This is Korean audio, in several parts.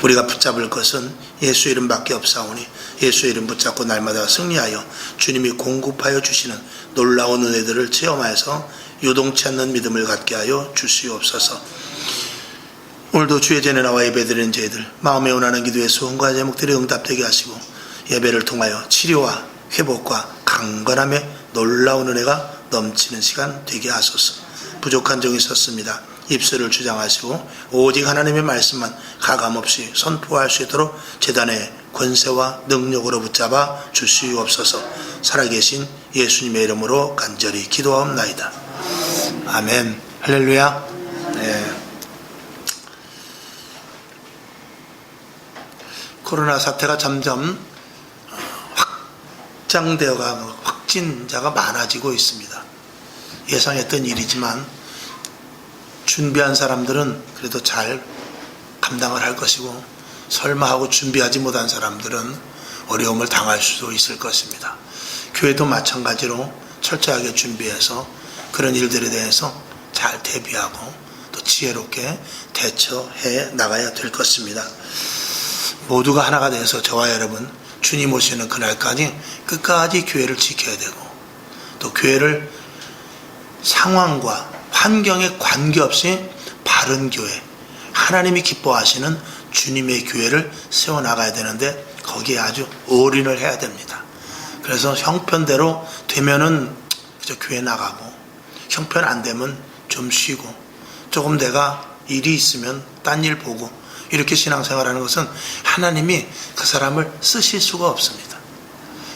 우리가 붙잡을 것은 예수 이름밖에 없사오니 예수 이름 붙잡고 날마다 승리하여 주님이 공급하여 주시는 놀라운 은혜들을 체험하여서 요동치 않는 믿음을 갖게 하여 주시옵소서. 오늘도 주의 전에 나와 예배드리는 저희들 마음에 원하는 기도의 소원과 제목들이 응답되게 하시고 예배를 통하여 치료와 회복과 강건함의 놀라운 은혜가 넘치는 시간 되게 하소서. 부족한 점이 있었습니다. 입술을 주장하시고 오직 하나님의 말씀만 가감없이 선포할 수 있도록 제단의 권세와 능력으로 붙잡아 주시옵소서. 살아계신 예수님의 이름으로 간절히 기도하옵나이다. 아멘. 할렐루야. 네. 코로나 사태가 점점 확진자가 많아지고 있습니다. 예상했던 일이지만 준비한 사람들은 그래도 잘 감당을 할 것이고 설마 하고 준비하지 못한 사람들은 어려움을 당할 수도 있을 것입니다. 교회도 마찬가지로 철저하게 준비해서 그런 일들에 대해서 잘 대비하고 또 지혜롭게 대처해 나가야 될 것입니다. 모두가 하나가 돼서 저와 여러분 주님 오시는 그날까지 끝까지 교회를 지켜야 되고 또 교회를 상황과 환경에 관계없이 바른 교회, 하나님이 기뻐하시는 주님의 교회를 세워나가야 되는데 거기에 아주 올인을 해야 됩니다. 그래서 형편대로 되면은 교회 나가고 형편 안 되면 좀 쉬고 조금 내가 일이 있으면 딴 일 보고 이렇게 신앙생활하는 것은 하나님이 그 사람을 쓰실 수가 없습니다.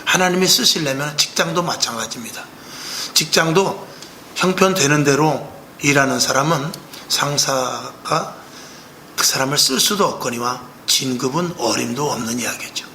하나님이 쓰시려면 직장도 마찬가지입니다. 직장도 형편되는 대로 일하는 사람은 상사가 그 사람을 쓸 수도 없거니와 진급은 어림도 없는 이야기죠.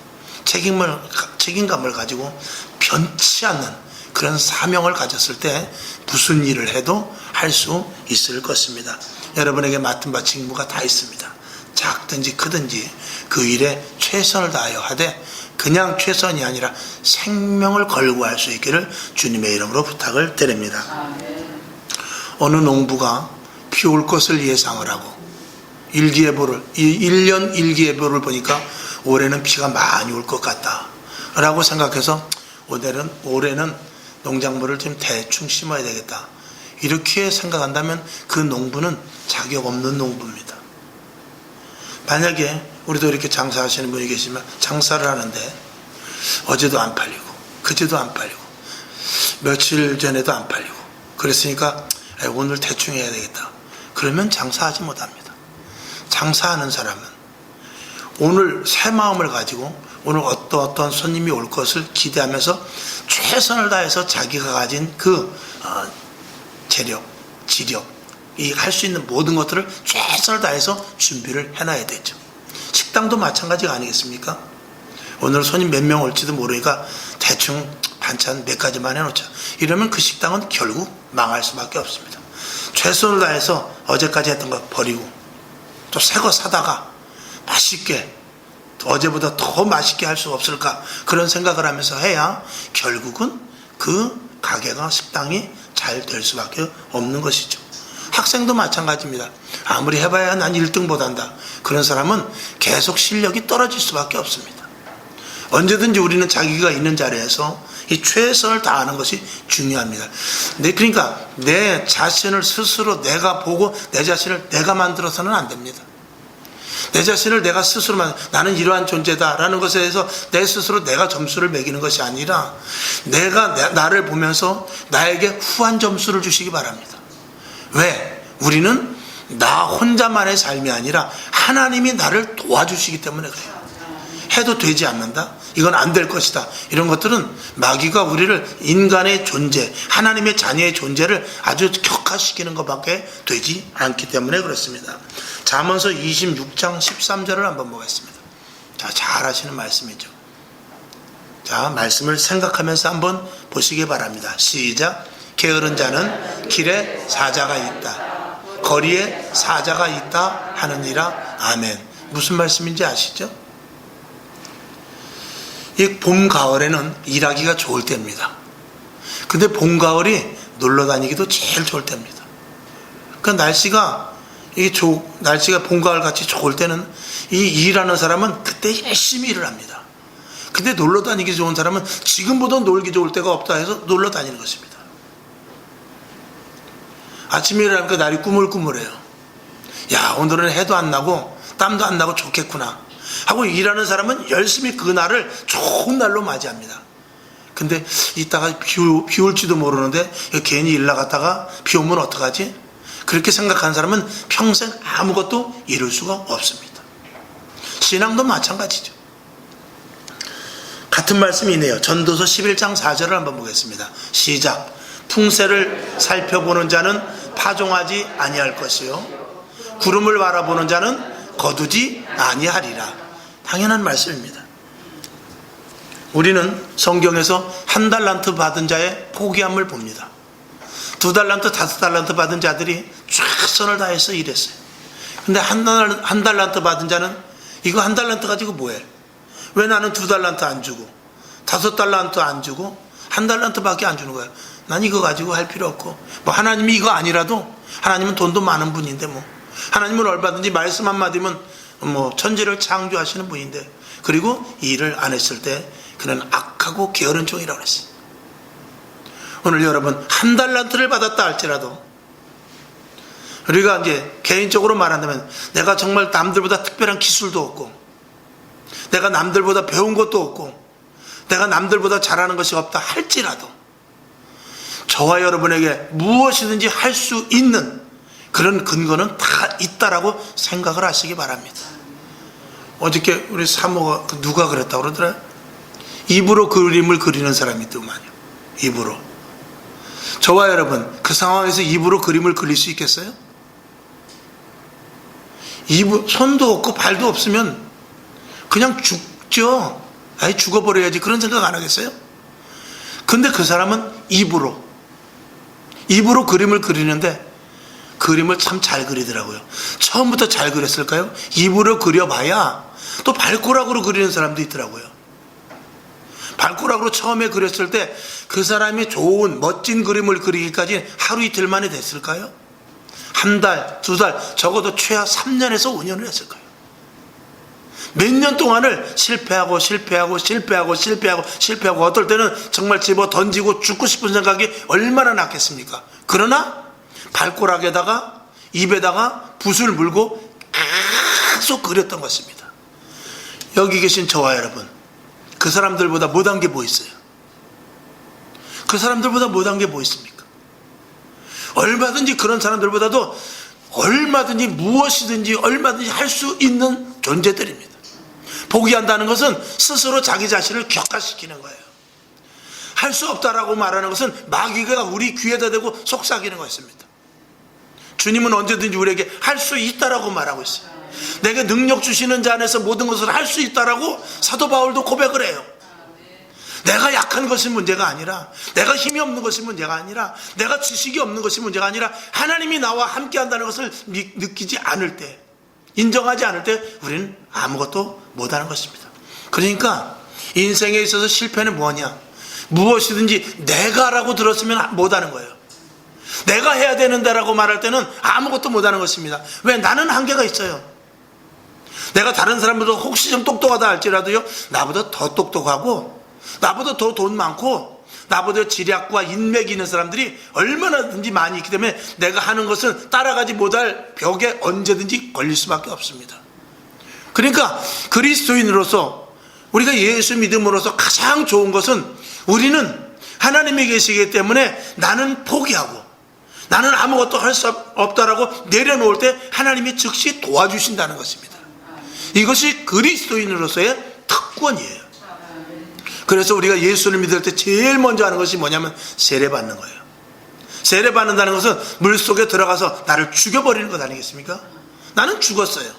책임감을 가지고 변치 않는 그런 사명을 가졌을 때 무슨 일을 해도 할 수 있을 것입니다. 여러분에게 맡은 바 직무가 다 있습니다. 작든지 크든지 그 일에 최선을 다하여 하되 그냥 최선이 아니라 생명을 걸고 할 수 있기를 주님의 이름으로 부탁을 드립니다. 어느 농부가 비 올 것을 예상을 하고 1년 일기예보를 보니까 올해는 비가 많이 올 것 같다 라고 생각해서 올해는 농작물을 좀 대충 심어야 되겠다 이렇게 생각한다면 그 농부는 자격 없는 농부입니다. 만약에 우리도 이렇게 장사하시는 분이 계시면 장사를 하는데 어제도 안 팔리고 그제도 안 팔리고 며칠 전에도 안 팔리고 그랬으니까 오늘 대충 해야 되겠다. 그러면 장사하지 못합니다. 장사하는 사람은 오늘 새 마음을 가지고 오늘 어떤 손님이 올 것을 기대하면서 최선을 다해서 자기가 가진 그 재력, 지력 이 할 수 있는 모든 것들을 최선을 다해서 준비를 해놔야 되죠. 식당도 마찬가지가 아니겠습니까? 오늘 손님 몇 명 올지도 모르니까 대충 반찬 몇 가지만 해놓자. 이러면 그 식당은 결국 망할 수밖에 없습니다. 최선을 다해서 어제까지 했던 거 버리고 또 새 거 사다가 맛있게 어제보다 더 맛있게 할 수 없을까 그런 생각을 하면서 해야 결국은 그 가게가 식당이 잘 될 수밖에 없는 것이죠. 학생도 마찬가지입니다. 아무리 해봐야 난 1등 못한다. 그런 사람은 계속 실력이 떨어질 수밖에 없습니다. 언제든지 우리는 자기가 있는 자리에서 이 최선을 다하는 것이 중요합니다. 그러니까 내 자신을 스스로 내가 보고 내 자신을 내가 만들어서는 안 됩니다. 내 자신을 내가 스스로 나는 이러한 존재다라는 것에 대해서 내 스스로 내가 점수를 매기는 것이 아니라 내가 나를 보면서 나에게 후한 점수를 주시기 바랍니다. 왜? 우리는 나 혼자만의 삶이 아니라 하나님이 나를 도와주시기 때문에 그래요. 해도 되지 않는다? 이건 안 될 것이다. 이런 것들은 마귀가 우리를 인간의 존재, 하나님의 자녀의 존재를 아주 격화시키는 것밖에 되지 않기 때문에 그렇습니다. 잠언서 26장 13절을 한번 보겠습니다. 자, 잘 하시는 말씀이죠. 자, 말씀을 생각하면서 한번 보시기 바랍니다. 시작. 게으른 자는 길에 사자가 있다. 거리에 사자가 있다 하느니라. 아멘. 무슨 말씀인지 아시죠? 이 봄, 가을에는 일하기가 좋을 때입니다. 근데 봄, 가을이 놀러 다니기도 제일 좋을 때입니다. 그 날씨가 날씨가 봄, 가을 같이 좋을 때는 이 일하는 사람은 그때 열심히 일을 합니다. 근데 놀러 다니기 좋은 사람은 지금보다 놀기 좋을 때가 없다 해서 놀러 다니는 것입니다. 아침에 일어나니까 날이 꾸물꾸물해요. 야, 오늘은 해도 안 나고 땀도 안 나고 좋겠구나 하고 일하는 사람은 열심히 그 날을 좋은 날로 맞이합니다. 근데 이따가 비 올지도 모르는데 괜히 일 나갔다가 비 오면 어떡하지? 그렇게 생각하는 사람은 평생 아무것도 이룰 수가 없습니다. 신앙도 마찬가지죠. 같은 말씀이 있네요. 전도서 11장 4절을 한번 보겠습니다. 시작. 풍세를 살펴보는 자는 파종하지 아니할 것이요 구름을 바라보는 자는 거두지 아니하리라. 당연한 말씀입니다. 우리는 성경에서 1달란트 받은 자의 포기함을 봅니다. 2달란트, 5달란트 받은 자들이 최선을 다해서 일했어요. 근데 한 달란트 받은 자는 이거 1달란트 가지고 뭐해? 왜 나는 2달란트 안 주고 5달란트 안 주고 1달란트밖에 안 주는 거야? 난 이거 가지고 할 필요 없고, 뭐 하나님이 이거 아니라도 하나님은 돈도 많은 분인데, 뭐 하나님은 얼마든지 말씀 한마디면 뭐 천지를 창조하시는 분인데, 그리고 일을 안 했을 때 그는 악하고 게으른 종이라고 그랬어요. 오늘 여러분 1달란트를 받았다 할지라도 우리가 이제 개인적으로 말한다면 내가 정말 남들보다 특별한 기술도 없고 내가 남들보다 배운 것도 없고 내가 남들보다 잘하는 것이 없다 할지라도 저와 여러분에게 무엇이든지 할 수 있는 그런 근거는 다 있다라고 생각을 하시기 바랍니다. 어저께 우리 사모가 누가 그랬다고 그러더라? 입으로 그림을 그리는 사람이 있더만요. 입으로. 저와 여러분 그 상황에서 입으로 그림을 그릴 수 있겠어요? 손도 없고 발도 없으면 그냥 죽죠. 아예 죽어버려야지 그런 생각 안 하겠어요? 근데 그 사람은 입으로 그림을 그리는데 그림을 참 잘 그리더라고요. 처음부터 잘 그렸을까요? 입으로 그려봐야 또 발꼬락으로 그리는 사람도 있더라고요. 발꼬락으로 처음에 그렸을 때 그 사람이 좋은 멋진 그림을 그리기까지 하루 이틀 만에 됐을까요? 한 달, 2달, 적어도 최하 3년에서 5년을 했을 거예요. 몇 년 동안을 실패하고 어떨 때는 정말 집어 던지고 죽고 싶은 생각이 얼마나 났겠습니까? 그러나 발꼬락에다가 입에다가 붓을 물고 계속 그렸던 것입니다. 여기 계신 저와 여러분, 그 사람들보다 못한 게 뭐 있어요? 그 사람들보다 못한 게 뭐 있습니까? 얼마든지 그런 사람들보다도 얼마든지 무엇이든지 얼마든지 할 수 있는 존재들입니다. 포기한다는 것은 스스로 자기 자신을 격화시키는 거예요. 할 수 없다라고 말하는 것은 마귀가 우리 귀에다 대고 속삭이는 것입니다. 주님은 언제든지 우리에게 할 수 있다라고 말하고 있어요. 내게 능력 주시는 자 안에서 모든 것을 할 수 있다라고 사도 바울도 고백을 해요. 내가 약한 것이 문제가 아니라, 내가 힘이 없는 것이 문제가 아니라, 내가 지식이 없는 것이 문제가 아니라 하나님이 나와 함께 한다는 것을 느끼지 않을 때, 인정하지 않을 때 우리는 아무것도 못하는 것입니다. 그러니까 인생에 있어서 실패는 뭐냐? 무엇이든지 내가라고 들었으면 못하는 거예요. 내가 해야 되는데라고 말할 때는 아무것도 못하는 것입니다. 왜? 나는 한계가 있어요. 내가 다른 사람보다 혹시 좀 똑똑하다 할지라도요, 나보다 더 똑똑하고 나보다 더 돈 많고 나보다 지략과 인맥이 있는 사람들이 얼마나든지 많이 있기 때문에 내가 하는 것은 따라가지 못할 벽에 언제든지 걸릴 수밖에 없습니다. 그러니까 그리스도인으로서 우리가 예수 믿음으로써 가장 좋은 것은 우리는 하나님이 계시기 때문에 나는 포기하고 나는 아무것도 할 수 없다라고 내려놓을 때 하나님이 즉시 도와주신다는 것입니다. 이것이 그리스도인으로서의 특권이에요. 그래서 우리가 예수를 믿을 때 제일 먼저 하는 것이 뭐냐면 세례받는 거예요. 세례받는다는 것은 물속에 들어가서 나를 죽여버리는 것 아니겠습니까? 나는 죽었어요.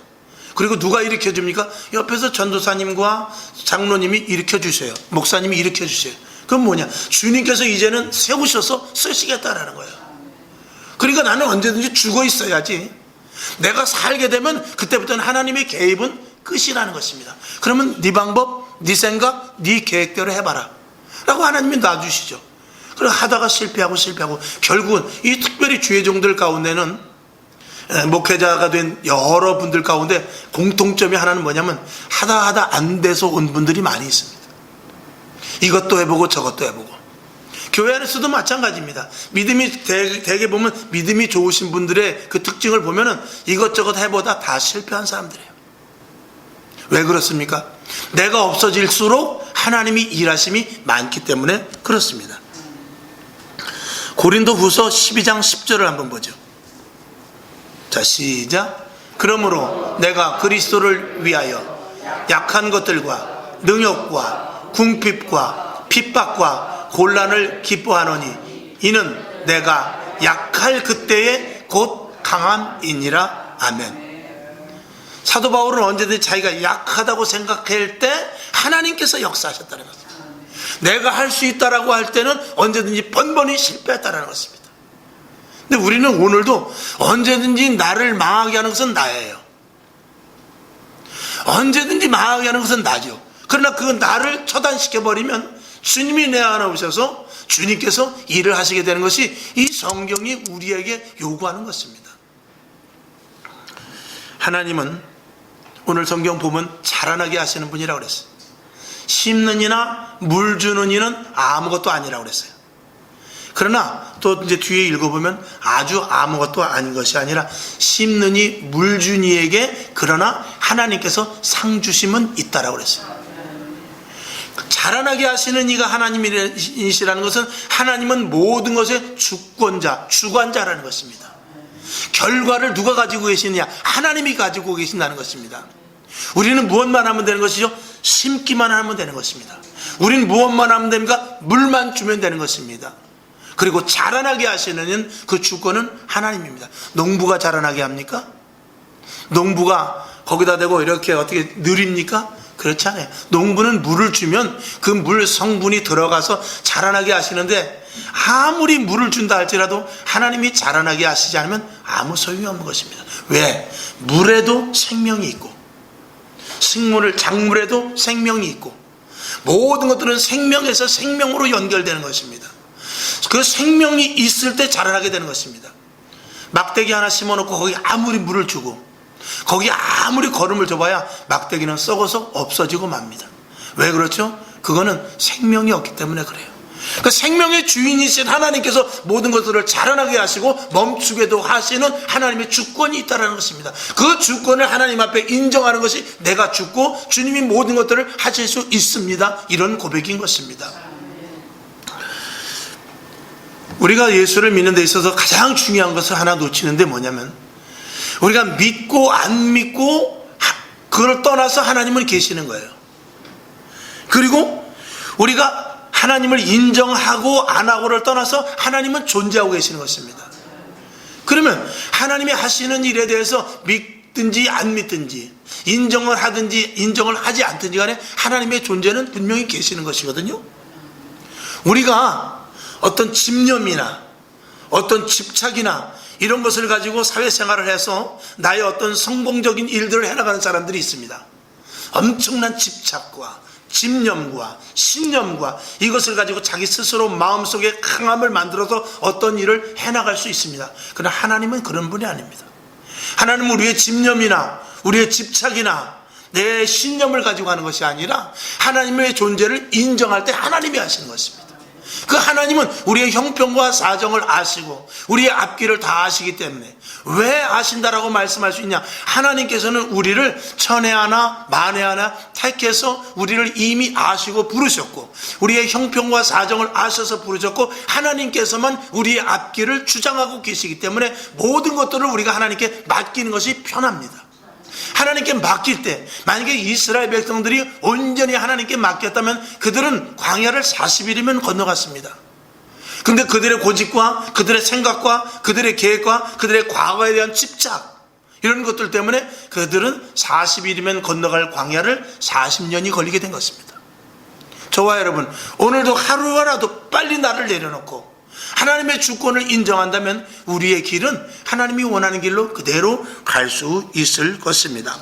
그리고 누가 일으켜줍니까? 옆에서 전도사님과 장로님이 일으켜주세요. 목사님이 일으켜주세요. 그건 뭐냐? 주님께서 이제는 세우셔서 쓰시겠다라는 거예요. 그러니까 나는 언제든지 죽어 있어야지. 내가 살게 되면 그때부터는 하나님의 개입은 끝이라는 것입니다. 그러면 네 방법, 네 생각, 네 계획대로 해봐라 라고 하나님이 놔주시죠. 그리고 하다가 실패하고 결국은 이 특별히 주의 종들 가운데는 목회자가 된 여러분들 가운데 공통점이 하나는 뭐냐면 하다 안 돼서 온 분들이 많이 있습니다. 이것도 해보고 저것도 해보고. 교회 안에서도 마찬가지입니다. 믿음이 대개 보면 믿음이 좋으신 분들의 그 특징을 보면은 이것저것 해보다 다 실패한 사람들이에요. 왜 그렇습니까? 내가 없어질수록 하나님이 일하심이 많기 때문에 그렇습니다. 고린도후서 12장 10절을 한번 보죠. 자, 시작. 그러므로 내가 그리스도를 위하여 약한 것들과 능욕과 궁핍과 핍박과 곤란을 기뻐하노니 이는 내가 약할 그때에 곧 강함이니라. 아멘. 사도 바울은 언제든지 자기가 약하다고 생각할 때 하나님께서 역사하셨다는 것입니다. 내가 할 수 있다라고 할 때는 언제든지 번번이 실패했다는 것입니다. 근데 우리는 오늘도 언제든지 나를 망하게 하는 것은 나예요. 언제든지 망하게 하는 것은 나죠. 그러나 그 나를 처단시켜버리면 주님이 내 안에 오셔서 주님께서 일을 하시게 되는 것이 이 성경이 우리에게 요구하는 것입니다. 하나님은 오늘 성경 보면 자라나게 하시는 분이라고 그랬어요. 심는 이나 물 주는 이는 아무것도 아니라고 그랬어요. 그러나 또 이제 뒤에 읽어보면 아주 아무것도 아닌 것이 아니라 심는 이 물 준 이에게 그러나 하나님께서 상 주심은 있다라고 그랬어요. 자라나게 하시는 이가 하나님이시라는 것은 하나님은 모든 것의 주권자, 주관자라는 것입니다. 결과를 누가 가지고 계시느냐? 하나님이 가지고 계신다는 것입니다. 우리는 무엇만 하면 되는 것이죠? 심기만 하면 되는 것입니다. 우리는 무엇만 하면 됩니까? 물만 주면 되는 것입니다. 그리고 자라나게 하시는 그 주권은 하나님입니다. 농부가 자라나게 합니까? 농부가 거기다 대고 이렇게 어떻게 느립니까? 그렇지 않아요. 농부는 물을 주면 그 물 성분이 들어가서 자라나게 하시는데 아무리 물을 준다 할지라도 하나님이 자라나게 하시지 않으면 아무 소용이 없는 것입니다. 왜? 물에도 생명이 있고 식물을 작물에도 생명이 있고 모든 것들은 생명에서 생명으로 연결되는 것입니다. 그 생명이 있을 때 자라나게 되는 것입니다. 막대기 하나 심어놓고 거기 아무리 물을 주고 거기 아무리 거름을 줘봐야 막대기는 썩어서 없어지고 맙니다. 왜 그렇죠? 그거는 생명이 없기 때문에 그래요. 그 생명의 주인이신 하나님께서 모든 것들을 자라나게 하시고 멈추게도 하시는 하나님의 주권이 있다는 것입니다. 그 주권을 하나님 앞에 인정하는 것이 내가 죽고 주님이 모든 것들을 하실 수 있습니다. 이런 고백인 것입니다. 우리가 예수를 믿는 데 있어서 가장 중요한 것을 하나 놓치는데 뭐냐면 우리가 믿고 안 믿고 그걸 떠나서 하나님은 계시는 거예요. 그리고 우리가 하나님을 인정하고 안 하고를 떠나서 하나님은 존재하고 계시는 것입니다. 그러면 하나님이 하시는 일에 대해서 믿든지 안 믿든지 인정을 하든지 인정을 하지 않든지 간에 하나님의 존재는 분명히 계시는 것이거든요. 우리가 어떤 집념이나 어떤 집착이나 이런 것을 가지고 사회생활을 해서 나의 어떤 성공적인 일들을 해나가는 사람들이 있습니다. 엄청난 집착과 집념과 신념과 이것을 가지고 자기 스스로 마음속에 강함을 만들어서 어떤 일을 해나갈 수 있습니다. 그러나 하나님은 그런 분이 아닙니다. 하나님은 우리의 집념이나 우리의 집착이나 내 신념을 가지고 하는 것이 아니라 하나님의 존재를 인정할 때 하나님이 하시는 것입니다. 그 하나님은 우리의 형편과 사정을 아시고 우리의 앞길을 다 아시기 때문에 왜 아신다라고 말씀할 수 있냐? 하나님께서는 우리를 천에 하나 만에 하나 택해서 우리를 이미 아시고 부르셨고 우리의 형편과 사정을 아셔서 부르셨고 하나님께서만 우리의 앞길을 주장하고 계시기 때문에 모든 것들을 우리가 하나님께 맡기는 것이 편합니다. 하나님께 맡길 때 만약에 이스라엘 백성들이 온전히 하나님께 맡겼다면 그들은 광야를 40일이면 건너갔습니다. 그런데 그들의 고집과 그들의 생각과 그들의 계획과 그들의 과거에 대한 집착 이런 것들 때문에 그들은 40일이면 건너갈 광야를 40년이 걸리게 된 것입니다. 저와 여러분 오늘도 하루하나도 빨리 나를 내려놓고 하나님의 주권을 인정한다면 우리의 길은 하나님이 원하는 길로 그대로 갈 수 있을 것입니다.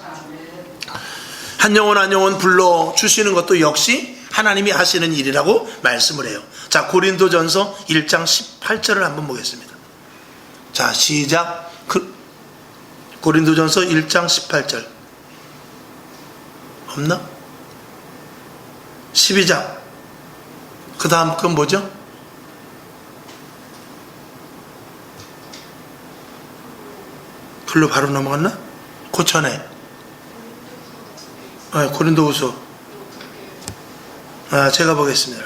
한 영혼 한 영혼 불러주시는 것도 역시 하나님이 하시는 일이라고 말씀을 해요. 자, 고린도전서 1장 18절을 한번 보겠습니다. 자, 시작. 고린도전서 1장 18절 없나? 12장 그 다음 건 뭐죠? 글로 바로 넘어갔나? 그 전에 고린도후서 제가 보겠습니다.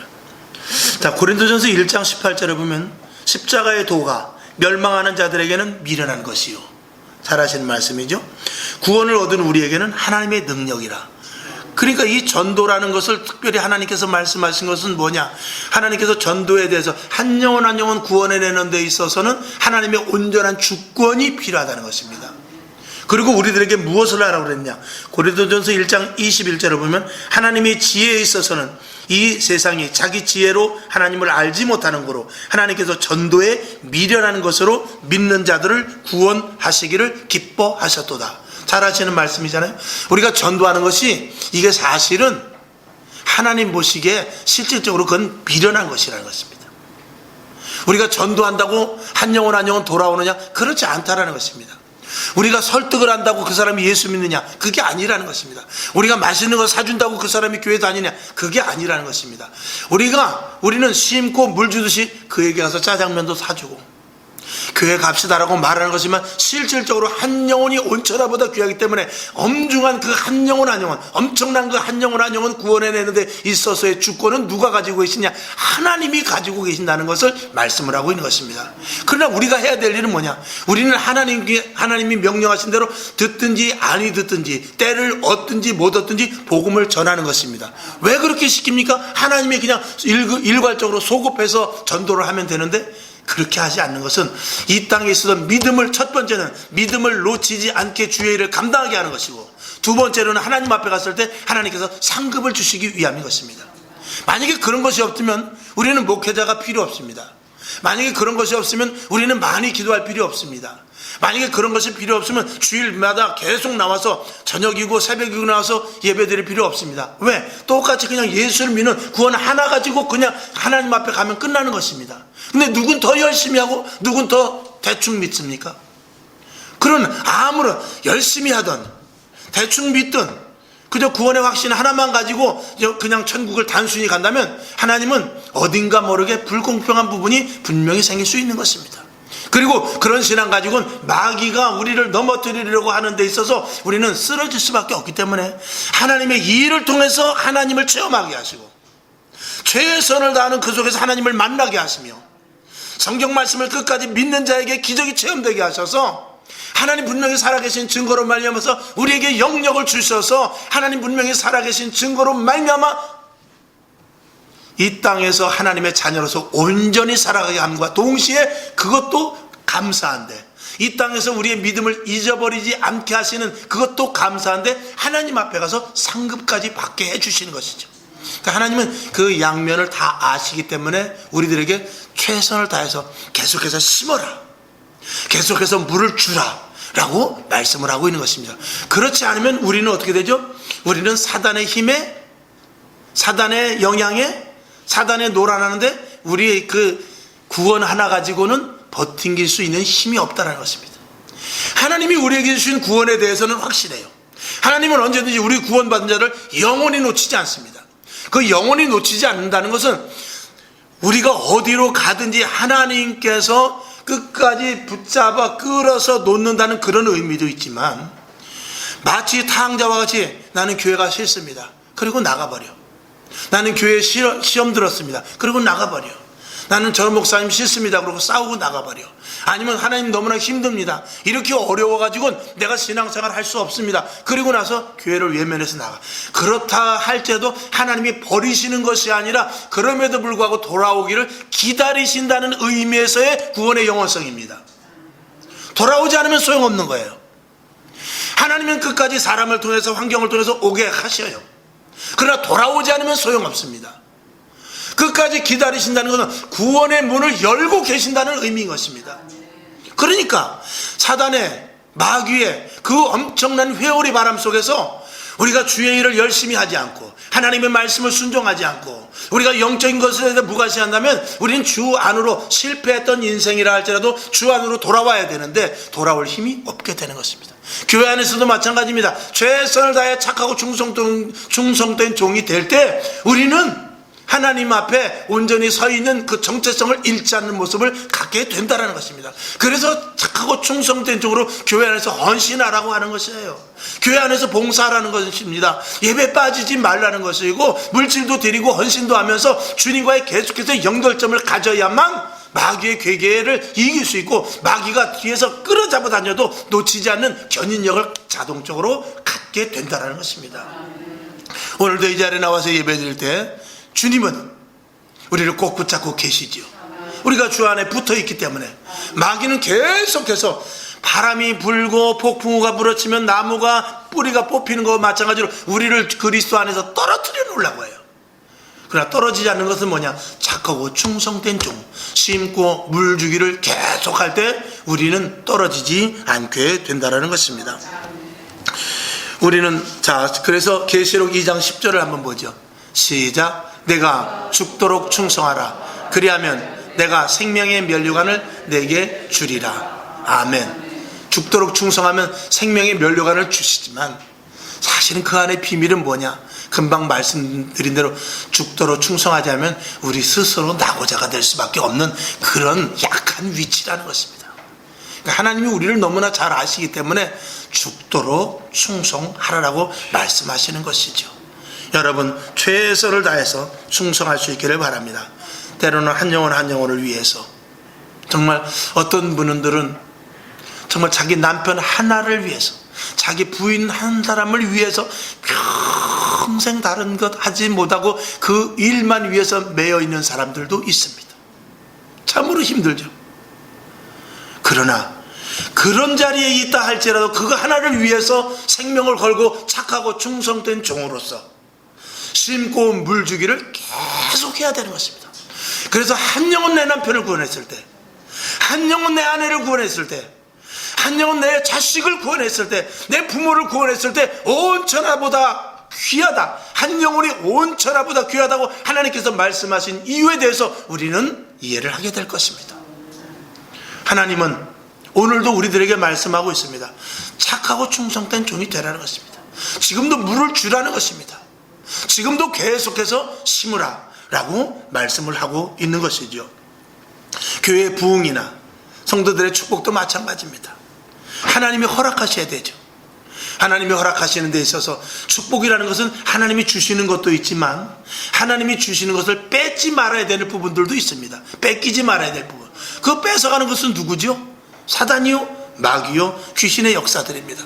자, 고린도전서 1장 18절에 보면 십자가의 도가 멸망하는 자들에게는 미련한 것이요, 잘 아시는 말씀이죠. 구원을 얻은 우리에게는 하나님의 능력이라. 그러니까 이 전도라는 것을 특별히 하나님께서 말씀하신 것은 뭐냐? 하나님께서 전도에 대해서 한 영혼 한 영혼 구원해내는 데 있어서는 하나님의 온전한 주권이 필요하다는 것입니다. 그리고 우리들에게 무엇을 하라고 그랬냐? 고린도전서 1장 21절을 보면 하나님의 지혜에 있어서는 이 세상이 자기 지혜로 하나님을 알지 못하는 거로 하나님께서 전도에 미련한 것으로 믿는 자들을 구원하시기를 기뻐하셨도다. 잘 아시는 말씀이잖아요. 우리가 전도하는 것이 이게 사실은 하나님 보시기에 실질적으로 그건 미련한 것이라는 것입니다. 우리가 전도한다고 한 영혼 한 영혼 돌아오느냐? 그렇지 않다라는 것입니다. 우리가 설득을 한다고 그 사람이 예수 믿느냐? 그게 아니라는 것입니다. 우리가 맛있는 거 사준다고 그 사람이 교회 다니냐? 그게 아니라는 것입니다. 우리는 심고 물 주듯이 그에게 가서 짜장면도 사주고 교회 갑시다라고 말하는 것이지만 실질적으로 한 영혼이 온천하보다 귀하기 때문에 엄중한 그 한 영혼 한 영혼, 엄청난 그 한 영혼 한 영혼 구원해내는 데 있어서의 주권은 누가 가지고 계시냐? 하나님이 가지고 계신다는 것을 말씀을 하고 있는 것입니다. 그러나 우리가 해야 될 일은 뭐냐? 우리는 하나님이 명령하신 대로 듣든지 아니 듣든지 때를 얻든지 못 얻든지 복음을 전하는 것입니다. 왜 그렇게 시킵니까? 하나님이 그냥 일괄적으로 소급해서 전도를 하면 되는데 그렇게 하지 않는 것은 이 땅에 있어서 첫 번째는 믿음을 놓치지 않게 주의 일을 감당하게 하는 것이고, 두 번째로는 하나님 앞에 갔을 때 하나님께서 상급을 주시기 위함인 것입니다. 만약에 그런 것이 없으면 우리는 목회자가 필요 없습니다. 만약에 그런 것이 없으면 우리는 많이 기도할 필요 없습니다. 만약에 그런 것이 필요 없으면 주일마다 계속 나와서 저녁이고 새벽이고 나와서 예배 드릴 필요 없습니다. 왜? 똑같이 그냥 예수를 믿는 구원 하나 가지고 그냥 하나님 앞에 가면 끝나는 것입니다. 근데 누군 더 열심히 하고 누군 더 대충 믿습니까? 그런 아무런 열심히 하던 대충 믿던 그저 구원의 확신 하나만 가지고 그냥 천국을 단순히 간다면 하나님은 어딘가 모르게 불공평한 부분이 분명히 생길 수 있는 것입니다. 그리고 그런 신앙 가지고는 마귀가 우리를 넘어뜨리려고 하는 데 있어서 우리는 쓰러질 수밖에 없기 때문에 하나님의 이 일을 통해서 하나님을 체험하게 하시고 최선을 다하는 그 속에서 하나님을 만나게 하시며 성경 말씀을 끝까지 믿는 자에게 기적이 체험되게 하셔서 하나님 분명히 살아계신 증거로 말미암아서 우리에게 영역을 주셔서 하나님 분명히 살아계신 증거로 말미암아 이 땅에서 하나님의 자녀로서 온전히 살아가게 함과 동시에 그것도 감사한데, 이 땅에서 우리의 믿음을 잊어버리지 않게 하시는 그것도 감사한데 하나님 앞에 가서 상급까지 받게 해주시는 것이죠. 그러니까 하나님은 그 양면을 다 아시기 때문에 우리들에게 최선을 다해서 계속해서 심어라, 계속해서 물을 주라 라고 말씀을 하고 있는 것입니다. 그렇지 않으면 우리는 어떻게 되죠? 우리는 사단의 힘에, 사단의 영향에, 사단에 놀아나는데 우리의 그 구원 하나 가지고는 버팅길 수 있는 힘이 없다는 것입니다. 하나님이 우리에게 주신 구원에 대해서는 확실해요. 하나님은 언제든지 우리 구원받은 자를 영원히 놓치지 않습니다. 그 영원히 놓치지 않는다는 것은 우리가 어디로 가든지 하나님께서 끝까지 붙잡아 끌어서 놓는다는 그런 의미도 있지만, 마치 타항자와 같이 나는 교회가 싫습니다. 그리고 나가버려. 나는 교회에 시험 들었습니다. 그리고 나가버려. 나는 저 목사님 싫습니다. 그러고 싸우고 나가버려. 아니면 하나님 너무나 힘듭니다. 이렇게 어려워가지고는 내가 신앙생활 할 수 없습니다. 그리고 나서 교회를 외면해서 나가. 그렇다 할지라도 하나님이 버리시는 것이 아니라 그럼에도 불구하고 돌아오기를 기다리신다는 의미에서의 구원의 영원성입니다. 돌아오지 않으면 소용없는 거예요. 하나님은 끝까지 사람을 통해서 환경을 통해서 오게 하셔요. 그러나 돌아오지 않으면 소용없습니다. 끝까지 기다리신다는 것은 구원의 문을 열고 계신다는 의미인 것입니다. 그러니까 사단의, 마귀의 그 엄청난 회오리 바람 속에서 우리가 주의 일을 열심히 하지 않고 하나님의 말씀을 순종하지 않고 우리가 영적인 것에 대해 무관심한다면 우리는 주 안으로 실패했던 인생이라 할지라도 주 안으로 돌아와야 되는데 돌아올 힘이 없게 되는 것입니다. 교회 안에서도 마찬가지입니다. 최선을 다해 착하고 충성된 종이 될 때 우리는 하나님 앞에 온전히 서 있는 그 정체성을 잃지 않는 모습을 갖게 된다는 것입니다. 그래서 착하고 충성된 종으로 교회 안에서 헌신하라고 하는 것이에요. 교회 안에서 봉사하라는 것입니다. 예배 빠지지 말라는 것이고 물질도 드리고 헌신도 하면서 주님과의 계속해서 연결점을 가져야만 마귀의 괴계를 이길 수 있고 마귀가 뒤에서 끌어잡아 다녀도 놓치지 않는 견인력을 자동적으로 갖게 된다는 것입니다. 오늘도 이 자리에 나와서 예배 드릴 때 주님은 우리를 꼭 붙잡고 계시지요. 우리가 주 안에 붙어 있기 때문에 마귀는 계속해서 바람이 불고 폭풍우가 불어치면 나무가 뿌리가 뽑히는 것과 마찬가지로 우리를 그리스도 안에서 떨어뜨려 놓으려고 해요. 그러나 떨어지지 않는 것은 뭐냐? 착하고 충성된 종, 심고 물 주기를 계속할 때 우리는 떨어지지 않게 된다는 것입니다. 우리는 그래서 계시록 2장 10절을 한번 보죠. 시작. 내가 죽도록 충성하라. 그리하면 내가 생명의 면류관을 내게 주리라. 아멘. 죽도록 충성하면 생명의 면류관을 주시지만 사실은 그 안에 비밀은 뭐냐? 금방 말씀드린 대로 죽도록 충성하지 않으면 우리 스스로 낙오자가 될 수밖에 없는 그런 약한 위치라는 것입니다. 그러니까 하나님이 우리를 너무나 잘 아시기 때문에 죽도록 충성하라라고 말씀하시는 것이죠. 여러분 최선을 다해서 충성할 수 있기를 바랍니다. 때로는 한 영혼 한 영혼을 위해서 정말 어떤 분들은 정말 자기 남편 하나를 위해서 자기 부인 한 사람을 위해서 평생 다른 것 하지 못하고 그 일만 위해서 매여 있는 사람들도 있습니다. 참으로 힘들죠. 그러나 그런 자리에 있다 할지라도 그거 하나를 위해서 생명을 걸고 착하고 충성된 종으로서 심고 물 주기를 계속 해야 되는 것입니다. 그래서 한 영혼 내 남편을 구원했을 때, 한 영혼 내 아내를 구원했을 때, 한 영혼 내 자식을 구원했을 때, 내 부모를 구원했을 때 온 천하보다 귀하다, 한 영혼이 온 천하보다 귀하다고 하나님께서 말씀하신 이유에 대해서 우리는 이해를 하게 될 것입니다. 하나님은 오늘도 우리들에게 말씀하고 있습니다. 착하고 충성된 종이 되라는 것입니다. 지금도 물을 주라는 것입니다. 지금도 계속해서 심으라 라고 말씀을 하고 있는 것이죠. 교회의 부흥이나 성도들의 축복도 마찬가지입니다. 하나님이 허락하셔야 되죠. 하나님이 허락하시는 데 있어서 축복이라는 것은 하나님이 주시는 것도 있지만 하나님이 주시는 것을 뺏지 말아야 되는 부분들도 있습니다. 뺏기지 말아야 될 부분. 그 뺏어가는 것은 누구죠? 사단이요, 마귀요, 귀신의 역사들입니다.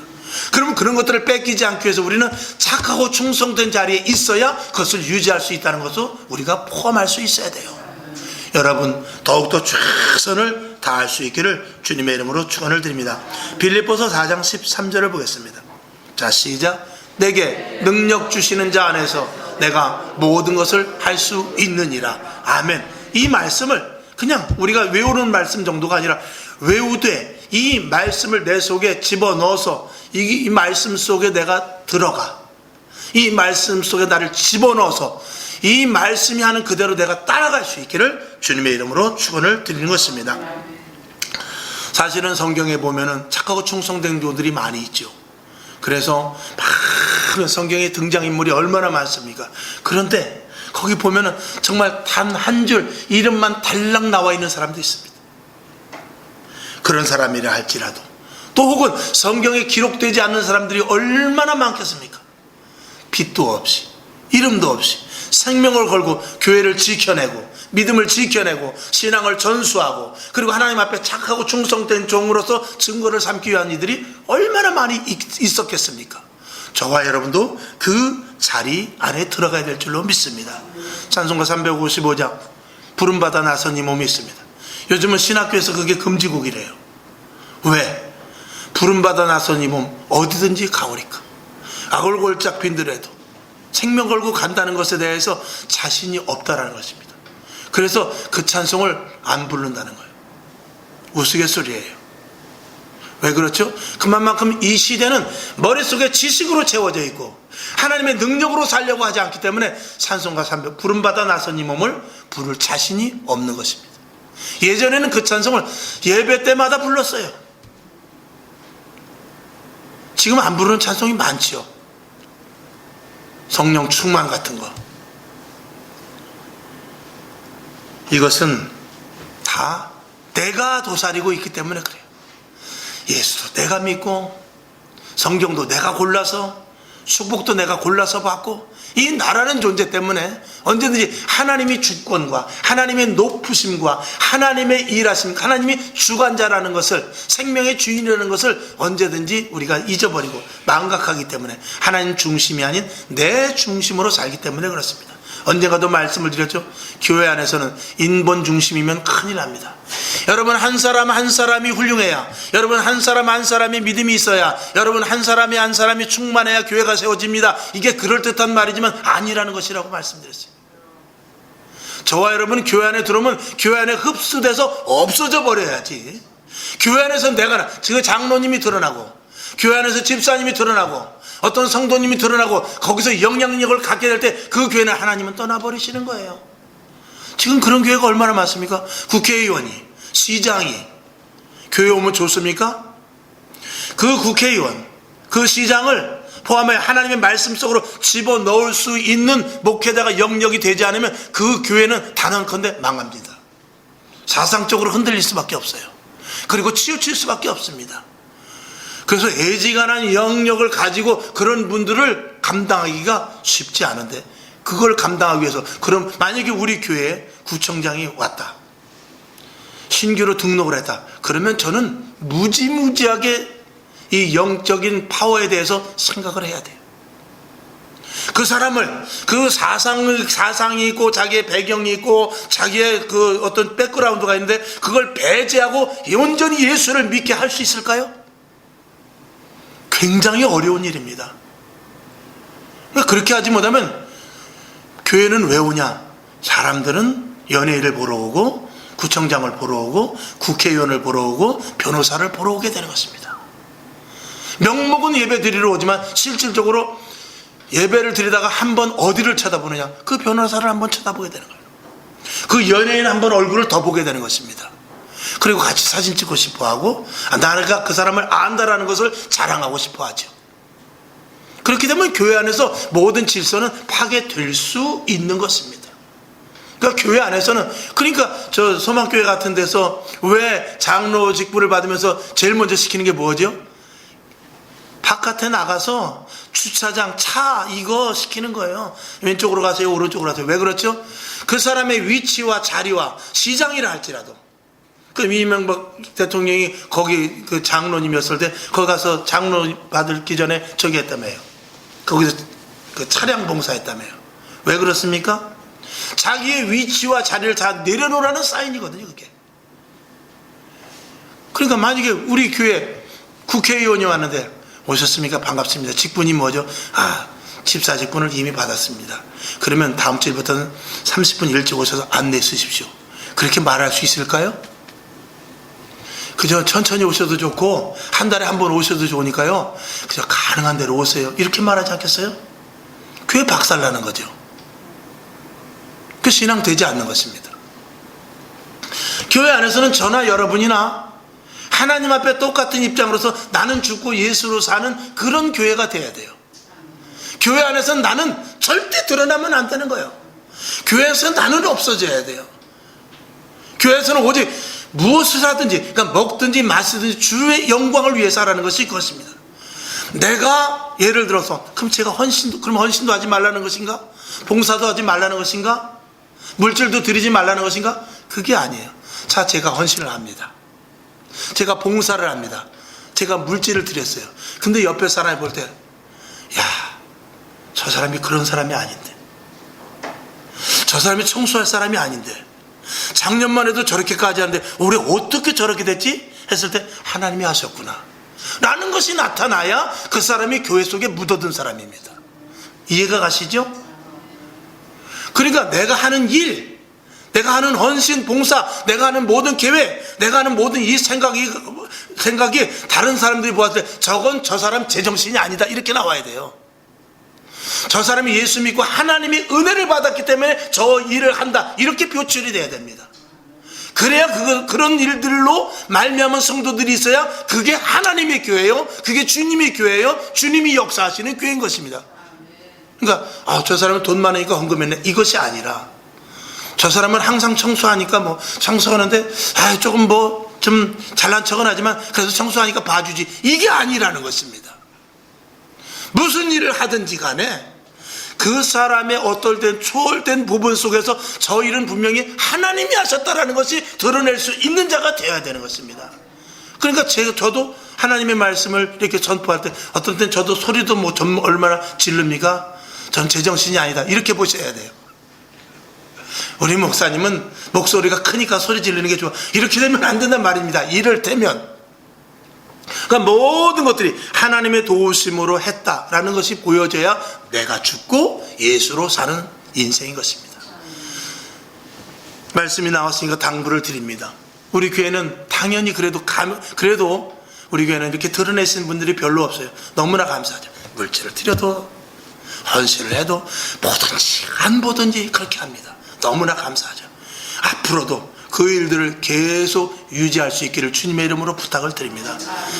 그러면 그런 것들을 뺏기지 않기 위해서 우리는 착하고 충성된 자리에 있어야 그것을 유지할 수 있다는 것을 우리가 포함할 수 있어야 돼요. 여러분 더욱더 최선을 다할 수 있기를 주님의 이름으로 축원을 드립니다. 빌립보서 4장 13절을 보겠습니다. 자 시작. 내게 능력 주시는 자 안에서 내가 모든 것을 할 수 있느니라. 아멘. 이 말씀을 그냥 우리가 외우는 말씀 정도가 아니라 외우되 이 말씀을 내 속에 집어넣어서 이 말씀 속에 내가 들어가, 이 말씀 속에 나를 집어넣어서 이 말씀이 하는 그대로 내가 따라갈 수 있기를 주님의 이름으로 축원을 드리는 것입니다. 사실은 성경에 보면은 착하고 충성된 종들이 많이 있죠. 그래서 많은 성경의 등장인물이 얼마나 많습니까? 그런데 거기 보면은 정말 단 한 줄 이름만 달랑 나와 있는 사람도 있습니다. 그런 사람이라 할지라도 또 혹은 성경에 기록되지 않는 사람들이 얼마나 많겠습니까? 빛도 없이 이름도 없이 생명을 걸고 교회를 지켜내고 믿음을 지켜내고 신앙을 전수하고 그리고 하나님 앞에 착하고 충성된 종으로서 증거를 삼기 위한 이들이 얼마나 많이 있었겠습니까? 저와 여러분도 그 자리 안에 들어가야 될 줄로 믿습니다. 찬송가 355장 부름받아 나선 이 몸이 있습니다. 요즘은 신학교에서 그게 금지곡이래요. 왜? 부름받아 나선 이 몸 어디든지 가오리까. 아골골짝 빈들에도 생명 걸고 간다는 것에 대해서 자신이 없다라는 것입니다. 그래서 그 찬송을 안 부른다는 거예요. 우스갯소리예요. 왜 그렇죠? 그만큼 이 시대는 머릿속에 지식으로 채워져 있고 하나님의 능력으로 살려고 하지 않기 때문에 찬송가 300 부름받아 나선 이 몸을 부를 자신이 없는 것입니다. 예전에는 그 찬송을 예배 때마다 불렀어요. 지금 안 부르는 찬송이 많지요. 성령 충만 같은 거. 이것은 다 내가 도사리고 있기 때문에 그래요. 예수도 내가 믿고 성경도 내가 골라서 축복도 내가 골라서 받고 이 나라는 존재 때문에 언제든지 하나님이 주권과 하나님의 높으심과 하나님의 일하심, 하나님이 주관자라는 것을, 생명의 주인이라는 것을 언제든지 우리가 잊어버리고 망각하기 때문에 하나님 중심이 아닌 내 중심으로 살기 때문에 그렇습니다. 언젠가도 말씀을 드렸죠. 교회 안에서는 인본 중심이면 큰일 납니다. 여러분 한 사람 한 사람이 훌륭해야, 여러분 한 사람 한 사람이 믿음이 있어야, 여러분 한 사람이 한 사람이 충만해야 교회가 세워집니다. 이게 그럴듯한 말이지만 아니라는 것이라고 말씀드렸어요. 저와 여러분 교회 안에 들어오면 교회 안에 흡수돼서 없어져 버려야지. 교회 안에서 내가 지금 장로님이 드러나고 교회 안에서 집사님이 드러나고 어떤 성도님이 드러나고 거기서 영향력을 갖게 될 때 그 교회는 하나님은 떠나버리시는 거예요. 지금 그런 교회가 얼마나 많습니까? 국회의원이, 시장이 교회 오면 좋습니까? 그 국회의원, 그 시장을 포함해 하나님의 말씀 속으로 집어넣을 수 있는 목회자가 영역이 되지 않으면 그 교회는 단언컨대 망합니다. 사상적으로 흔들릴 수밖에 없어요. 그리고 치우칠 수밖에 없습니다. 그래서 애지간한 영역을 가지고 그런 분들을 감당하기가 쉽지 않은데, 그걸 감당하기 위해서, 그럼 만약에 우리 교회에 구청장이 왔다, 신규로 등록을 했다, 그러면 저는 무지무지하게 이 영적인 파워에 대해서 생각을 해야 돼요. 그 사람을, 그 사상이 있고 자기의 배경이 있고 자기의 그 어떤 백그라운드가 있는데 그걸 배제하고 온전히 예수를 믿게 할 수 있을까요? 굉장히 어려운 일입니다. 그렇게 하지 못하면 교회는 왜 오냐? 사람들은 연예인을 보러 오고 구청장을 보러 오고 국회의원을 보러 오고 변호사를 보러 오게 되는 것입니다. 명목은 예배 드리러 오지만 실질적으로 예배를 드리다가 한번 어디를 쳐다보느냐? 그 변호사를 한번 쳐다보게 되는 거예요. 그 연예인 한번 얼굴을 더 보게 되는 것입니다. 그리고 같이 사진 찍고 싶어하고 나가 그 사람을 안다라는 것을 자랑하고 싶어하죠. 그렇게 되면 교회 안에서 모든 질서는 파괴될 수 있는 것입니다. 그러니까 교회 안에서는, 그러니까 저 소망교회 같은 데서 왜 장로 직분을 받으면서 제일 먼저 시키는 게 뭐죠? 바깥에 나가서 주차장, 차 이거 시키는 거예요. 왼쪽으로 가세요, 오른쪽으로 가세요. 왜 그렇죠? 그 사람의 위치와 자리와 시장이라 할지라도, 그 이명박 대통령이 거기 그 장로님이었을 때 거기 가서 장로 받기 전에 저기 했다며요. 거기서 그 차량 봉사했다며요. 왜 그렇습니까? 자기의 위치와 자리를 다 내려놓으라는 사인이거든요, 그게. 그러니까 만약에 우리 교회 국회의원이 왔는데, 오셨습니까? 반갑습니다. 직분이 뭐죠? 집사 직분을 이미 받았습니다. 그러면 다음 주부터는 30분 일찍 오셔서 안내 쓰십시오. 그렇게 말할 수 있을까요? 그저 천천히 오셔도 좋고 한 달에 한 번 오셔도 좋으니까요, 그저 가능한 대로 오세요. 이렇게 말하지 않겠어요? 그게 박살나는 거죠. 그 신앙 되지 않는 것입니다. 교회 안에서는 저나 여러분이나 하나님 앞에 똑같은 입장으로서 나는 죽고 예수로 사는 그런 교회가 돼야 돼요. 교회 안에서는 나는 절대 드러나면 안 되는 거예요. 교회에서 나는 없어져야 돼요. 교회에서는 오직 무엇을 하든지, 그러니까 먹든지 마시든지 주의 영광을 위해서 하라는 것이 그것입니다. 내가 예를 들어서, 그럼 제가 헌신도 하지 말라는 것인가? 봉사도 하지 말라는 것인가? 물질도 드리지 말라는 것인가? 그게 아니에요. 자, 제가 헌신을 합니다. 제가 봉사를 합니다. 제가 물질을 드렸어요. 근데 옆에 사람이 볼 때, 야, 저 사람이 그런 사람이 아닌데, 저 사람이 청소할 사람이 아닌데, 작년만 해도 저렇게까지 하는데 올해 어떻게 저렇게 됐지? 했을 때 하나님이 하셨구나 라는 것이 나타나야 그 사람이 교회 속에 묻어든 사람입니다. 이해가 가시죠? 그러니까 내가 하는 일, 내가 하는 헌신, 봉사, 내가 하는 모든 계획, 내가 하는 모든 이 생각이 다른 사람들이 보았을 때 저건 저 사람 제정신이 아니다 이렇게 나와야 돼요. 저 사람이 예수 믿고 하나님이 은혜를 받았기 때문에 저 일을 한다 이렇게 표출이 돼야 됩니다. 그래야 그런 일들로 말미암은 성도들이 있어야 그게 하나님의 교회예요. 그게 주님의 교회예요. 주님이 역사하시는 교회인 것입니다. 그러니까 저 사람은 돈 많으니까 헌금했네 이것이 아니라 저 사람은 항상 청소하니까 뭐 청소하는데 조금 뭐 좀 잘난 척은 하지만 그래서 청소하니까 봐주지 이게 아니라는 것입니다. 무슨 일을 하든지 간에 그 사람의 어떨 땐 초월된 부분 속에서 저 일은 분명히 하나님이 하셨다라는 것이 드러낼 수 있는 자가 되어야 되는 것입니다. 그러니까 저도 하나님의 말씀을 이렇게 전포할 때 어떤 땐 저도 소리도 뭐 얼마나 지릅니까? 전 제정신이 아니다 이렇게 보셔야 돼요. 우리 목사님은 목소리가 크니까 소리 지르는 게 좋아 이렇게 되면 안 된단 말입니다. 이를테면 그러니까 모든 것들이 하나님의 도우심으로 했다라는 것이 보여져야 내가 죽고 예수로 사는 인생인 것입니다. 말씀이 나왔으니까 당부를 드립니다. 우리 교회는 당연히 그래도 우리 교회는 이렇게 드러내시는 분들이 별로 없어요. 너무나 감사하죠. 물질을 드려도 헌신을 해도 보든지 안 보든지 그렇게 합니다. 너무나 감사하죠. 앞으로도 그 일들을 계속 유지할 수 있기를 주님의 이름으로 부탁을 드립니다.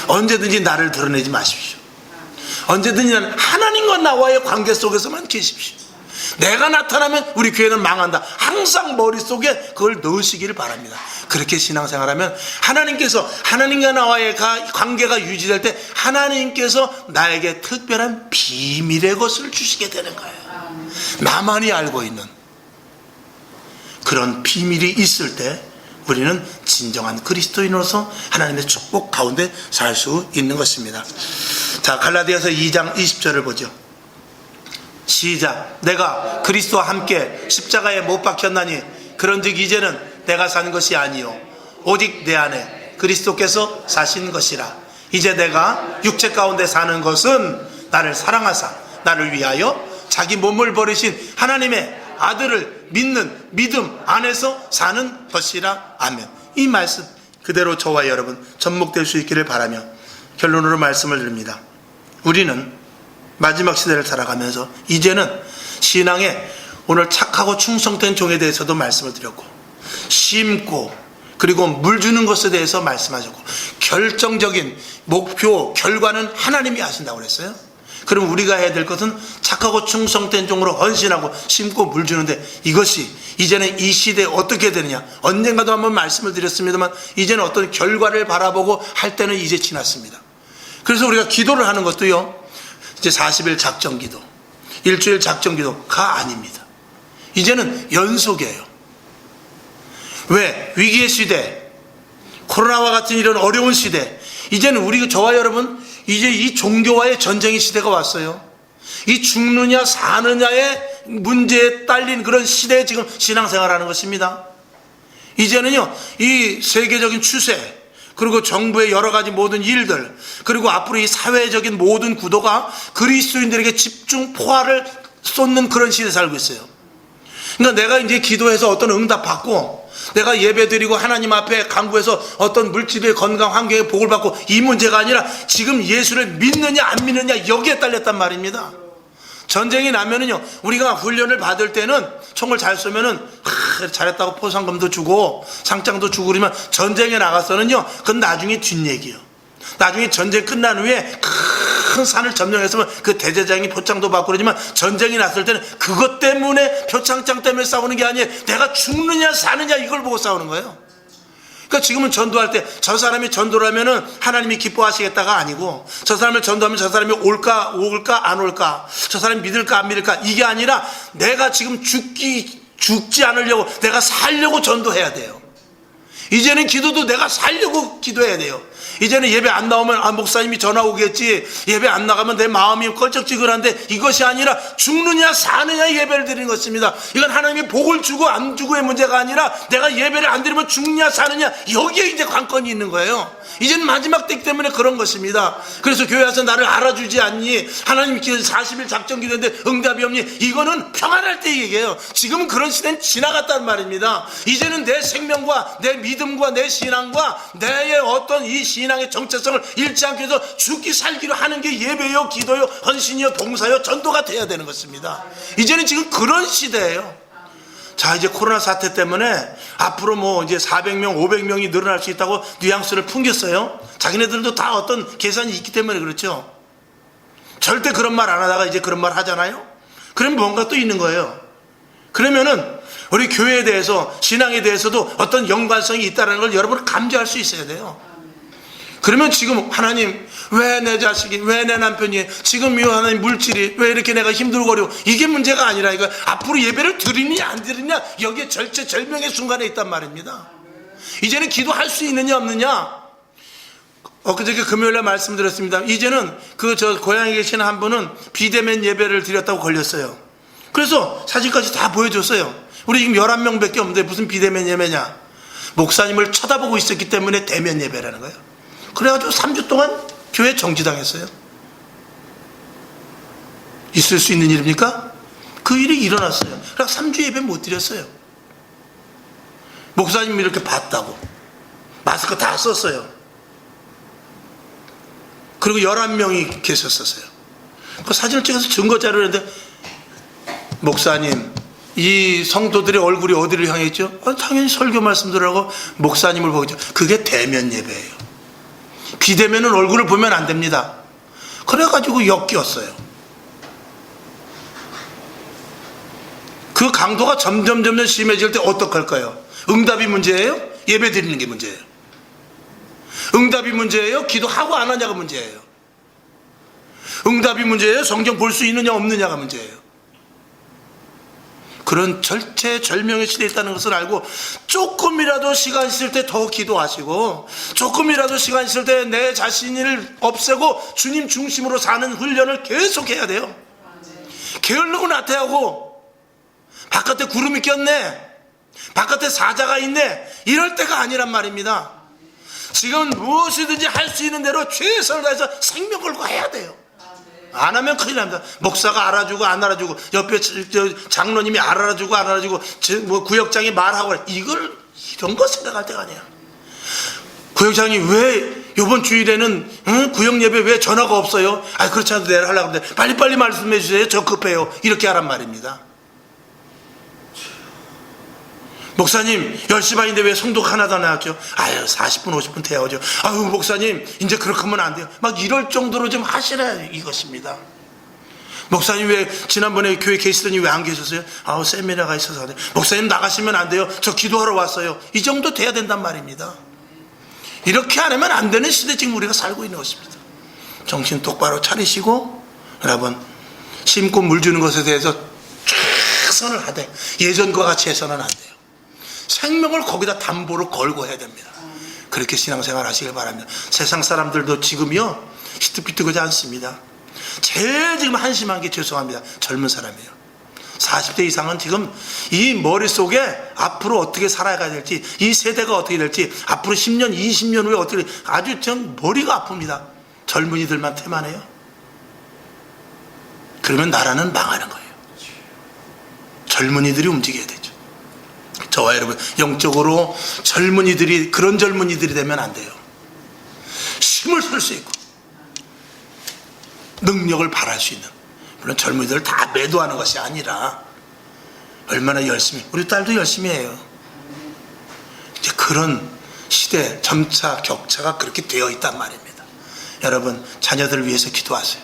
언제든지 나를 드러내지 마십시오. 언제든지 하나님과 나와의 관계 속에서만 계십시오. 내가 나타나면 우리 교회는 망한다. 항상 머릿속에 그걸 넣으시기를 바랍니다. 그렇게 신앙생활하면 하나님과 나와의 관계가 유지될 때 하나님께서 나에게 특별한 비밀의 것을 주시게 되는 거예요. 나만이 알고 있는 그런 비밀이 있을 때 우리는 진정한 그리스도인으로서 하나님의 축복 가운데 살 수 있는 것입니다. 자, 갈라디아서 2장 20절을 보죠. 시작. 내가 그리스도와 함께 십자가에 못 박혔나니 그런즉 이제는 내가 사는 것이 아니요 오직 내 안에 그리스도께서 사신 것이라. 이제 내가 육체 가운데 사는 것은 나를 사랑하사 나를 위하여 자기 몸을 버리신 하나님의 아들을 믿는 믿음 안에서 사는 것이라. 아멘. 이 말씀 그대로 저와 여러분 접목될 수 있기를 바라며 결론으로 말씀을 드립니다. 우리는 마지막 시대를 살아가면서 이제는 신앙에 오늘 착하고 충성된 종에 대해서도 말씀을 드렸고 심고 그리고 물 주는 것에 대해서 말씀하셨고 결정적인 목표 결과는 하나님이 하신다고 그랬어요. 그럼 우리가 해야 될 것은 착하고 충성된 종으로 헌신하고 심고 물 주는데 이것이 이제는 이 시대에 어떻게 되느냐. 언젠가도 한번 말씀을 드렸습니다만 이제는 어떤 결과를 바라보고 할 때는 이제 지났습니다. 그래서 우리가 기도를 하는 것도요 이제 40일 작정기도 일주일 작정기도가 아닙니다. 이제는 연속이에요. 왜? 위기의 시대, 코로나와 같은 이런 어려운 시대, 이제는 저와 여러분 이제 이 종교와의 전쟁의 시대가 왔어요. 이 죽느냐 사느냐의 문제에 딸린 그런 시대에 지금 신앙생활하는 것입니다. 이제는요 이 세계적인 추세 그리고 정부의 여러 가지 모든 일들 그리고 앞으로 이 사회적인 모든 구도가 그리스도인들에게 집중 포화를 쏟는 그런 시대에 살고 있어요. 그러니까 내가 이제 기도해서 어떤 응답 받고 내가 예배 드리고 하나님 앞에 간구해서 어떤 물질의 건강 환경의 복을 받고 이 문제가 아니라 지금 예수를 믿느냐 안 믿느냐 여기에 딸렸단 말입니다. 전쟁이 나면은요 우리가 훈련을 받을 때는 총을 잘 쏘면은 잘했다고 포상금도 주고 상장도 주고 그러면 전쟁에 나가서는요 그건 나중에 뒷얘기예요. 나중에 전쟁 끝난 후에 큰 산을 점령했으면 그 대제장이 표창도 받고 그러지만 전쟁이 났을 때는 그것 때문에 표창장 때문에 싸우는 게 아니에요. 내가 죽느냐 사느냐 이걸 보고 싸우는 거예요. 그러니까 지금은 전도할 때 저 사람이 전도를 하면은 하나님이 기뻐하시겠다가 아니고 저 사람을 전도하면 저 사람이 올까 안 올까 저 사람이 믿을까 안 믿을까 이게 아니라 내가 지금 죽지 않으려고 내가 살려고 전도해야 돼요. 이제는 기도도 내가 살려고 기도해야 돼요. 이제는 예배 안 나오면 목사님이 전화 오겠지, 예배 안 나가면 내 마음이 껄쩍지근한데, 이것이 아니라 죽느냐 사느냐 예배를 드리는 것입니다. 이건 하나님이 복을 주고 안 주고의 문제가 아니라 내가 예배를 안 드리면 죽느냐 사느냐, 여기에 이제 관건이 있는 거예요. 이제는 마지막 때이기 때문에 그런 것입니다. 그래서 교회 와서 나를 알아주지 않니, 하나님 40일 작전 기도인데 응답이 없니, 이거는 평안할 때 얘기해요. 지금은 그런 시대는 지나갔단 말입니다. 이제는 내 생명과 내 믿음과 내 신앙과 내의 어떤 이 신앙의 정체성을 잃지 않기 위해서 죽기 살기로 하는 게 예배요, 기도요, 헌신이요, 봉사요, 전도가 돼야 되는 것입니다. 이제는 지금 그런 시대예요. 자, 이제 코로나 사태 때문에 앞으로 뭐 이제 400명, 500명이 늘어날 수 있다고 뉘앙스를 풍겼어요. 자기네들도 다 어떤 계산이 있기 때문에 그렇죠. 절대 그런 말 안 하다가 이제 그런 말 하잖아요. 그러면 뭔가 또 있는 거예요. 그러면은 우리 교회에 대해서, 신앙에 대해서도 어떤 연관성이 있다는 걸 여러분 감지할 수 있어야 돼요. 그러면 지금 하나님, 왜 내 자식이, 왜 내 남편이, 지금 이 하나님 물질이 왜 이렇게 내가 힘들거려, 이게 문제가 아니라 이거 앞으로 예배를 드리냐 안 드리냐, 여기에 절체절명의 순간에 있단 말입니다. 이제는 기도할 수 있느냐 없느냐. 엊그저께 금요일에 말씀드렸습니다. 이제는 저 고향에 계시는 한 분은 비대면 예배를 드렸다고 걸렸어요. 그래서 사진까지 다 보여줬어요. 우리 지금 11명 밖에 없는데 무슨 비대면 예배냐. 목사님을 쳐다보고 있었기 때문에 대면 예배라는 거예요. 그래가지고 3주 동안 교회 정지당했어요. 있을 수 있는 일입니까? 그 일이 일어났어요. 그래서 3주 예배 못 드렸어요. 목사님이 이렇게 봤다고. 마스크 다 썼어요. 그리고 11명이 계셨었어요. 그 사진을 찍어서 증거자료를 했는데, 목사님, 이 성도들의 얼굴이 어디를 향해 있죠? 당연히 설교 말씀들하고 목사님을 보겠죠. 그게 대면 예배예요. 비대면은 얼굴을 보면 안 됩니다. 그래가지고 엮였어요. 그 강도가 점점 심해질 때 어떡할까요? 응답이 문제예요? 예배 드리는 게 문제예요. 응답이 문제예요? 기도하고 안 하냐가 문제예요. 응답이 문제예요? 성경 볼 수 있느냐 없느냐가 문제예요. 그런 절체절명의 시대에 있다는 것을 알고 조금이라도 시간 있을 때 더 기도하시고, 조금이라도 시간 있을 때 내 자신을 없애고 주님 중심으로 사는 훈련을 계속 해야 돼요. 게으르고 나태하고 바깥에 구름이 꼈네, 바깥에 사자가 있네, 이럴 때가 아니란 말입니다. 지금 무엇이든지 할 수 있는 대로 최선을 다해서 생명 걸고 해야 돼요. 안 하면 큰일 납니다. 목사가 알아주고 안 알아주고, 옆에 장로님이 알아주고 안 알아주고, 뭐 구역장이 말하고, 이런 거 생각할 때가 아니야. 구역장이 왜 이번 주일에는 구역 예배 왜 전화가 없어요? 그렇지 않아도 내일 하려고 하는데 빨리빨리 말씀해 주세요. 저 급해요. 이렇게 하란 말입니다. 목사님 10시 반인데 왜 성도가 하나도 안 나왔죠? 40분 50분 태워죠. 목사님 이제 그렇게 하면 안 돼요. 막 이럴 정도로 좀 하시라 이것입니다. 목사님 왜 지난번에 교회 계시더니 왜 안 계셨어요? 세미나가 있어서 안 돼요. 목사님 나가시면 안 돼요. 저 기도하러 왔어요. 이 정도 돼야 된단 말입니다. 이렇게 안 하면 안 되는 시대 지금 우리가 살고 있는 것입니다. 정신 똑바로 차리시고, 여러분 심고 물 주는 것에 대해서 최선을 하되 예전과 같이 해서는 안 돼요. 생명을 거기다 담보로 걸고 해야 됩니다. 그렇게 신앙생활 하시길 바랍니다. 세상 사람들도 지금요 히트피트하지 않습니다. 제일 지금 한심한 게, 죄송합니다, 젊은 사람이에요. 40대 이상은 지금 이 머릿속에 앞으로 어떻게 살아가야 될지, 이 세대가 어떻게 될지, 앞으로 10년 20년 후에 어떻게 될지 아주 전 머리가 아픕니다. 젊은이들만 태만해요. 그러면 나라는 망하는 거예요. 젊은이들이 움직여야 되죠. 저와 여러분 영적으로 젊은이들이, 그런 젊은이들이 되면 안 돼요. 힘을 쓸 수 있고 능력을 발할 수 있는, 물론 젊은이들을 다 매도하는 것이 아니라 얼마나 열심히, 우리 딸도 열심히 해요. 이제 그런 시대, 점차 격차가 그렇게 되어 있단 말입니다. 여러분 자녀들을 위해서 기도하세요.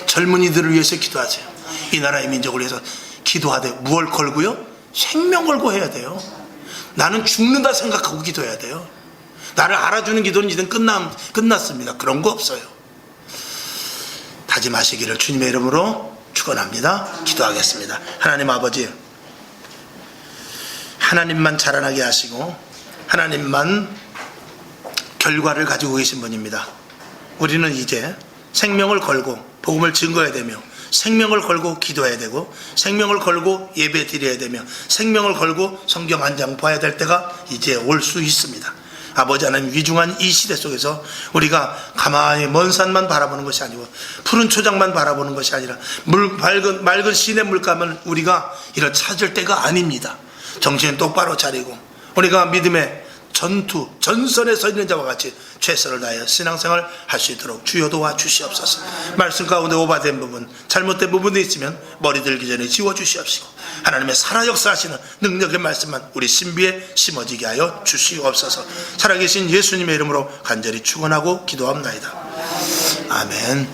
젊은이들을 위해서 기도하세요. 이 나라의 민족을 위해서 기도하되, 무엇을 걸고요? 생명 걸고 해야 돼요. 나는 죽는다 생각하고 기도해야 돼요. 나를 알아주는 기도는 이젠 끝났습니다. 그런 거 없어요. 다짐하시기를 주님의 이름으로 축원합니다. 기도하겠습니다. 하나님 아버지, 하나님만 자라나게 하시고 하나님만 결과를 가지고 계신 분입니다. 우리는 이제 생명을 걸고 복음을 증거해야 되며, 생명을 걸고 기도해야 되고, 생명을 걸고 예배 드려야 되며, 생명을 걸고 성경 한 장 봐야 될 때가 이제 올 수 있습니다. 아버지 하나님, 위중한 이 시대 속에서 우리가 가만히 먼 산만 바라보는 것이 아니고 푸른 초장만 바라보는 것이 아니라 맑은 시내 물감을 우리가 이런 찾을 때가 아닙니다. 정신 똑바로 차리고 우리가 믿음의 전선에 서 있는 자와 같이 최선을 다하여 신앙생활 할 수 있도록 주여 도와주시옵소서. 말씀 가운데 오바된 부분, 잘못된 부분이 있으면 머리 들기 전에 지워주시옵시고, 하나님의 살아 역사하시는 능력의 말씀만 우리 신비에 심어지게 하여 주시옵소서. 살아계신 예수님의 이름으로 간절히 축원하고 기도합나이다. 아멘.